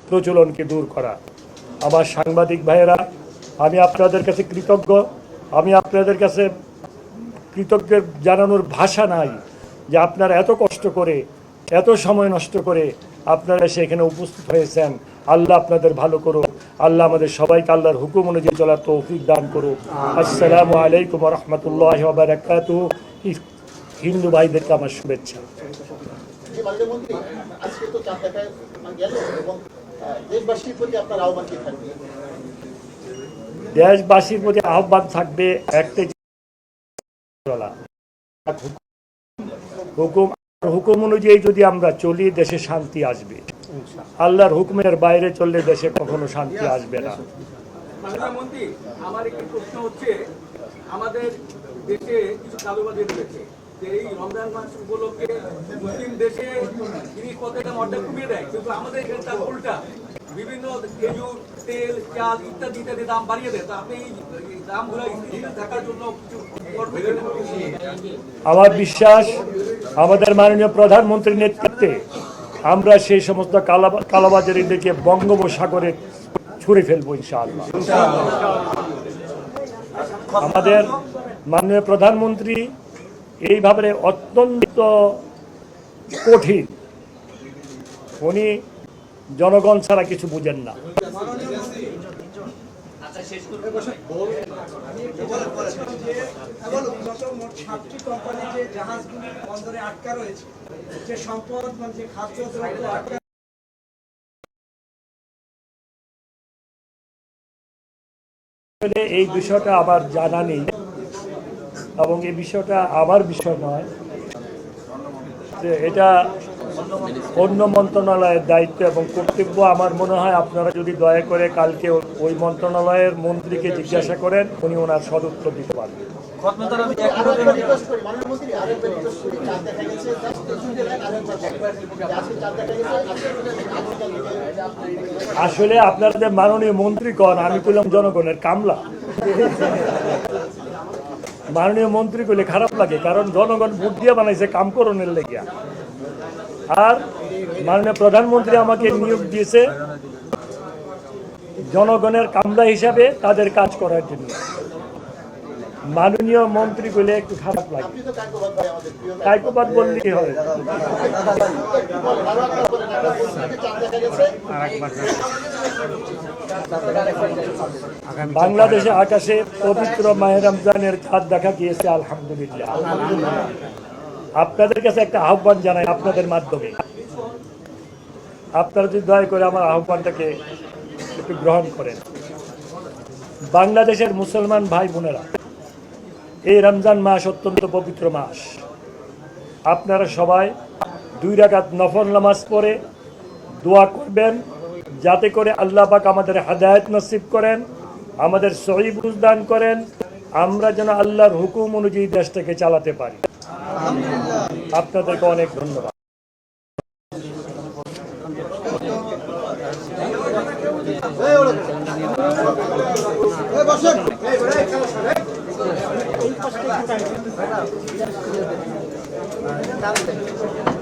প্রচলনকে দূর করা। আমার সাংবাদিক ভাইয়েরা, আমি আপনাদের কাছে কৃতজ্ঞ। আমি আপনাদের কাছে কৃতজ্ঞ জানানোর ভাষা নাই যে আপনারা এত কষ্ট করে, এত সময় নষ্ট করে আপনারা সেখানে উপস্থিত হয়েছেন। আল্লাহ আপনাদের ভালো করুক। আল্লাহ আমাদের সবাইকে আল্লাহর হুকুম অনুযায়ী চলার তৌফিক দান করুক। আসসালামু আলাইকুম ওয়া রাহমাতুল্লাহি ওয়া বারাকাতুহু। হিন্দু ভাইদেরকে আমার শুভেচ্ছা। দেশবাসীর প্রতি আহ্বান থাকবে একটাই, হুকুম অনুযায়ী যদি আমরা চলি দেশে শান্তি আসবে। আল্লাহর হুকুমের বাইরে চললে দেশে কখনো শান্তি আসবে না। আমার একটি প্রশ্ন হচ্ছে, আমাদের দেশে কিছু কালোবাজার রয়েছে যে এই রমজান মাস উপলক্ষে মুসলিম দেশে জিনিসপত্রের দাম অর্ধেক কমিয়ে দেয়, কিন্তু আমাদের এখানে তার উল্টা বিভিন্ন খেজুর, তেল, চাল ইত্যাদি ইত্যাদি দাম বাড়িয়ে দেয়। তো আপনি এই দামগুলো থাকার জন্য কিছু করবেন? আমার বিশ্বাস আমাদের মাননীয় প্রধানমন্ত্রীর নেতৃত্বে আমরা সেই সমস্ত কালোবাজারিদেরকে বঙ্গোপসাগরে ছুঁড়ে ফেলবো ইনশাআল্লাহ। আমাদের মাননীয় প্রধানমন্ত্রী এইভাবে অত্যন্ত কঠিন, উনি জনগণ ছাড়া কিছু বুঝেন না। এই বিষয়টা আমার জানা নেই এবং এই বিষয়টা আমার বিষয় নয়, যে এটা অন্য মন্ত্রণালয়ের দায়িত্ব এবং কর্তব্য। আমার মনে হয় আপনারা যদি দয়া করে কালকে ওই মন্ত্রণালয়ের মন্ত্রীকে জিজ্ঞাসা করেন, উনি ওনার সদুত্তর দিতে পারবেন। আসলে আপনাদের মাননীয় মন্ত্রী কন, আমি কইলাম জনগণের কামলা। মাননীয় মন্ত্রী কইলে খারাপ লাগে, কারণ জনগণ ভোট দিয়ে বানাইছে কাম করণের লেগিয়া। আর মাননীয় প্রধানমন্ত্রী আমাকে নিয়োগ দিয়েছে জনগণের কামলা হিসাবে তাদের কাজ করার জন্য। মাননীয় মন্ত্রী কইলে একটু খারাপ লাগে, কাইকোবাদ বললেই হয়। বাংলাদেশে আকাশে পবিত্র মাহে রমজানের চাঁদ দেখা গিয়েছে, আলহামদুলিল্লাহ। আপনাদের কাছে একটা আহ্বান জানাই আপনাদের মাধ্যমে, আপনারা যদি দয়া করে আমার আহ্বানটাকে একটু গ্রহণ করেন। বাংলাদেশের মুসলমান ভাই বোনেরা, এই রমজান মাস অত্যন্ত পবিত্র মাস। আপনারা সবাই 2 রাকাত নফল নামাজ পড়ে দোয়া করবেন যাতে করে আল্লাহ পাক আমাদের হেদায়েত নসিব করেন, আমাদের সহি বুঝ দান করেন, আমরা যেন আল্লাহর হুকুম অনুযায়ী দেশটাকে চালাতে পারি। আপনাদেরকে অনেক ধন্যবাদ। এই